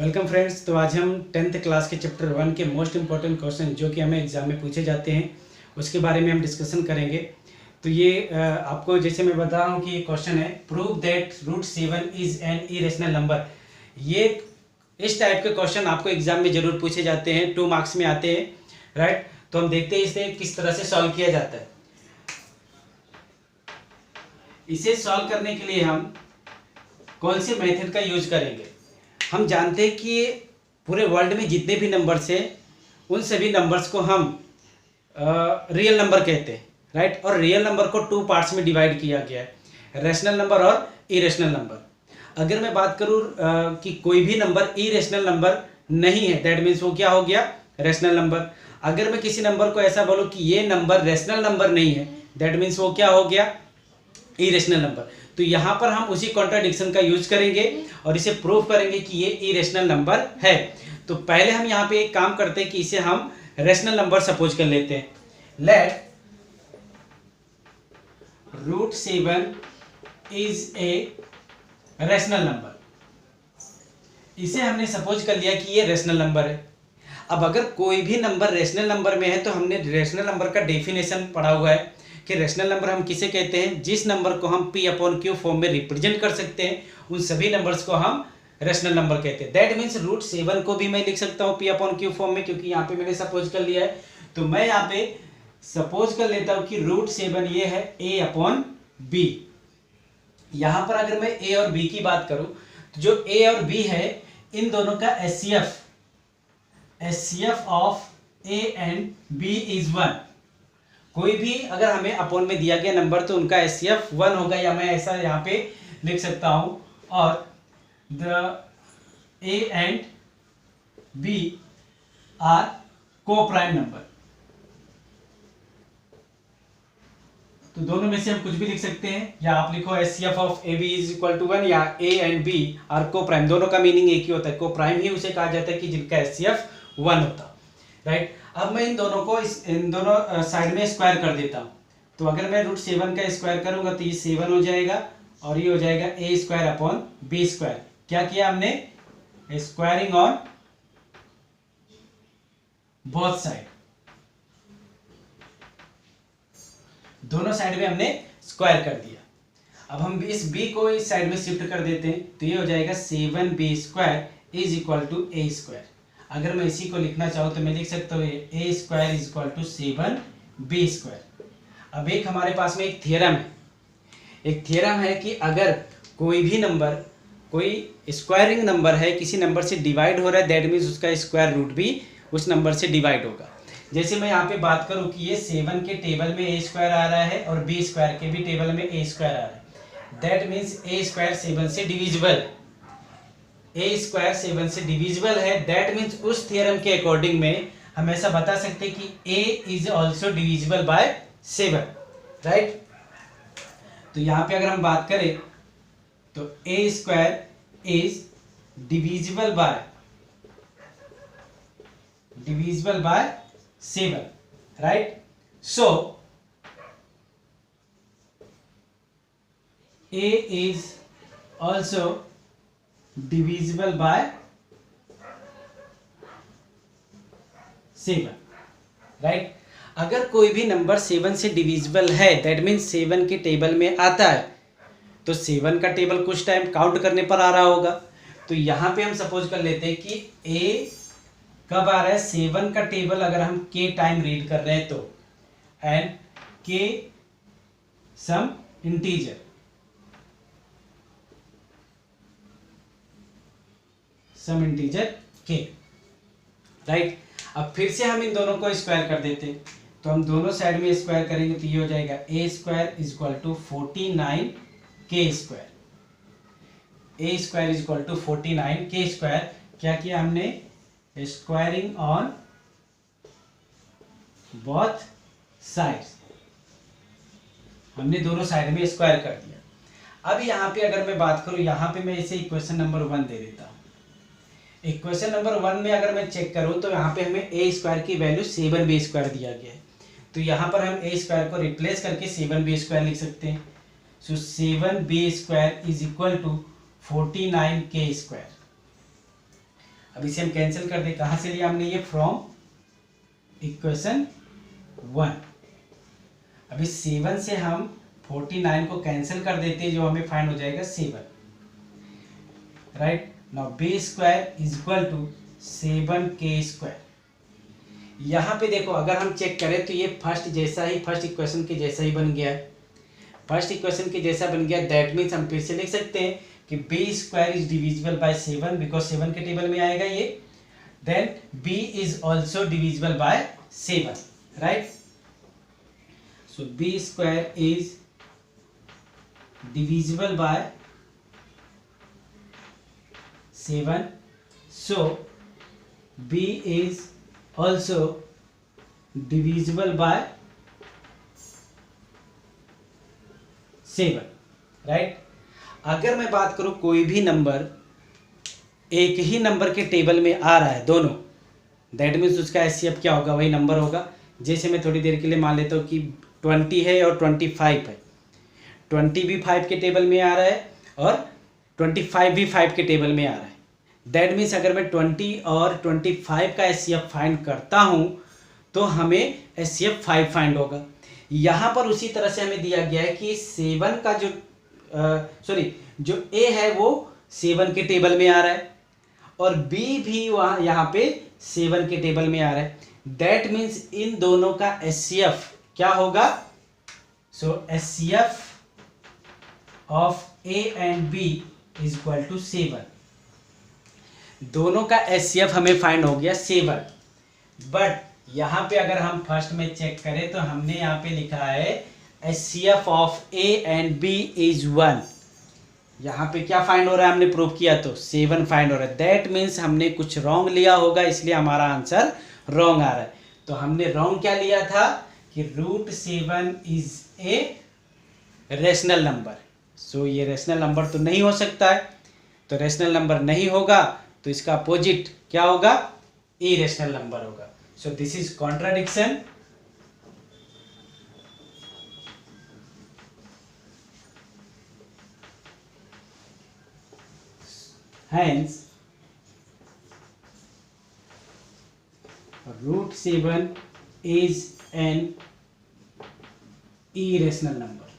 Welcome friends. तो आज हम 10th क्लास के चैप्टर 1 के मोस्ट इंपॉर्टेंट क्वेश्चन जो कि हमें एग्जाम में पूछे जाते हैं उसके बारे में हम डिस्कशन करेंगे। तो ये आपको जैसे मैं बता रहा हूँ कि ये क्वेश्चन है, prove that √7 is an irrational number. ये इस टाइप के क्वेश्चन आपको एग्जाम में जरूर पूछे जाते हैं, 2 मार्क्स में आते हैं, राइट। तो हम देखते हैं इसे किस तरह से सॉल्व किया जाता है। इसे सॉल्व करने के लिए हम कौन से मेथड का यूज करेंगे। हम जानते हैं कि पूरे वर्ल्ड में जितने भी नंबर्स हैं उन सभी नंबर्स को हम रियल नंबर कहते हैं, राइट। और रियल नंबर को 2 पार्ट्स में डिवाइड किया गया है, रैशनल नंबर और इरेशनल नंबर। अगर मैं बात करूं कि कोई भी नंबर इरेशनल नंबर नहीं है, दैट मीन्स वो क्या हो गया, रैशनल नंबर। अगर मैं किसी नंबर को ऐसा बोलूं कि ये नंबर रैशनल नंबर नहीं है, दैट मीन्स वो क्या हो गया, इरेशनल नंबर। तो यहां पर हम उसी कॉन्ट्राडिक्शन का यूज करेंगे और इसे प्रूव करेंगे कि ये इरेशनल नंबर है। तो पहले हम यहां पे एक काम करते हैं कि इसे हम रैशनल नंबर सपोज कर लेते हैं। Let √7 is a rational number. इसे हमने सपोज कर लिया कि ये रैशनल नंबर है। अब अगर कोई भी नंबर रैशनल नंबर में है तो हमने रैशनल नंबर का डेफिनेशन पढ़ा हुआ है कि रैशनल नंबर हम किसे कहते हैं, जिस नंबर को हम P/Q फॉर्म में रिप्रेजेंट कर सकते हैं उन सभी नंबर्स को हम रैशनल नंबर कहते हैं। दैट मीन्स √7 को भी मैं लिख सकता हूँ P/Q फॉर्म में, क्योंकि यहाँ पे मैंने सपोज कर लिया है। तो मैं यहाँ पे सपोज कर लेता हूँ कि √7 ये है A/B। यहाँ पर अगर मैं A और B की बात करूँ तो जो A और B है इन दोनों का HCF of A and B is 1। कोई भी अगर हमें अपॉन में दिया गया नंबर तो उनका HCF 1 होगा, या मैं ऐसा यहाँ पे लिख सकता हूं। और the A and B are coprime number. तो दोनों में से हम कुछ भी लिख सकते हैं, या आप लिखो HCF of AB is equal to 1, या A and B are coprime. दोनों का मीनिंग एक ही होता है, को प्राइम ही उसे कहा जाता है कि जिनका HCF 1 होता है, राइट। अब मैं इन दोनों को इन दोनों साइड में स्क्वायर कर देता हूं। तो अगर मैं √7 का स्क्वायर करूंगा तो ये 7 हो जाएगा और ये हो जाएगा A²/B²। क्या किया हमने, स्क्वायरिंग ऑन बोथ साइड, दोनों साइड में हमने स्क्वायर कर दिया। अब हम इस B को इस साइड में शिफ्ट कर देते हैं तो ये हो जाएगा 7B² is equal to A²। अगर मैं इसी को लिखना चाहूँ तो मैं लिख सकता हूँ A² is equal to 7B²। अब एक हमारे पास में एक थ्योरम है कि अगर कोई भी नंबर, कोई स्क्वायरिंग नंबर है, किसी नंबर से डिवाइड हो रहा है, दैट मीन्स उसका स्क्वायर रूट भी उस नंबर से डिवाइड होगा। जैसे मैं यहाँ पे बात करूँ कि ये 7 के टेबल में A² आ रहा है और B² के भी टेबल में A² आ रहा है, दैट मीन्स A² 7 से डिविजिबल, A² 7 से डिविजिबल है। दैट मीन्स उस थ्योरम के अकॉर्डिंग में हम ऐसा बता सकते हैं कि A is also divisible by 7, right. तो यहाँ पे अगर हम बात करें तो A² is divisible by 7, right. So A is also divisible by 7, right. अगर कोई भी नंबर 7 से डिविजिबल है, दैट मीन्स 7 के टेबल में आता है, तो 7 का टेबल कुछ टाइम काउंट करने पर आ रहा होगा। तो यहां पे हम सपोज कर लेते हैं कि A कब आ रहा है, 7 का टेबल अगर हम K टाइम रीड कर रहे हैं तो, and K some integer, some integer K, right. अब फिर से हम इन दोनों को स्क्वायर कर देते हैं, तो हम दोनों साइड में स्क्वायर करेंगे तो ये हो जाएगा A² is equal to 49K²। A² is equal to 49K²। क्या किया हमने, स्क्वायरिंग ऑन बोथ साइड्स, हमने दोनों साइड में स्क्वायर कर दिया। अब यहाँ पे अगर मैं बात करूं, यहाँ पे मैं इसे इक्वेशन नंबर 1 दे देता हूँ। इक्वेशन नंबर 1 में अगर मैं चेक करूं तो यहाँ पे हमें A² की वैल्यू 7B² दिया गया है। तो यहाँ पर हम A² को रिप्लेस करके 7B² लिख सकते हैं। So 7B² is equal to 49K²। अब इसे हम कैंसिल कर दे, कहाँ से लिया हमने ये, फ्रॉम इक्वेशन 1। अभी 7 से हम 49 को कैंसिल कर देते हैं, जो हमें फाइंड हो जाएगा 7, right. Now B square is equal to 7k²। यहाँ पे देखो अगर हम चेक करें तो ये फर्स्ट इक्वेशन के जैसा ही बन गया है, फर्स्ट इक्वेशन के जैसा बन गया। दैट मीन्स हम फिर से लिख सकते हैं कि B square is divisible by 7 because 7 के टेबल में आएगा ये। Then B is also divisible by 7, right. So B square is divisible by 7, so b is also divisible by 7, right. अगर मैं बात करूं कोई भी नंबर एक ही नंबर के टेबल में आ रहा है दोनों, दैट मीन्स उसका एचसीएफ क्या होगा, वही नंबर होगा। जैसे मैं थोड़ी देर के लिए मान लेता हूँ कि 20 है और 25 है, 20 भी 5 के टेबल में आ रहा है और 25 भी 5 के टेबल में आ रहा है। दैट मीन्स अगर मैं 20 और 25 का एचसीएफ फाइंड करता हूँ तो हमें एचसीएफ 5 फाइंड होगा। यहाँ पर उसी तरह से हमें दिया गया है कि 7 का जो ए है वो 7 के टेबल में आ रहा है और बी भी यहाँ पे 7 के टेबल में आ रहा है। दैट मीन्स इन दोनों का एचसीएफ क्या होगा, so HCF of A and B is equal to 7। दोनों का एचसीएफ हमें फाइंड हो गया 7, बट यहाँ पे अगर हम फर्स्ट में चेक करें तो हमने यहाँ पे लिखा है HCF of A and B is 1। यहाँ पे क्या फाइंड हो रहा है, हमने प्रूव किया तो 7 फाइंड हो रहा है। दैट मीन्स हमने कुछ रॉन्ग लिया होगा, इसलिए हमारा आंसर रॉन्ग आ रहा है। तो हमने रॉन्ग क्या लिया था कि √7 इज ए रेशनल नंबर। सो ये रेशनल नंबर तो नहीं हो सकता है, तो रेशनल नंबर नहीं होगा तो इसका अपोजिट क्या होगा, इरेशनल नंबर होगा। So this is contradiction. Hence, √7 is an irrational number.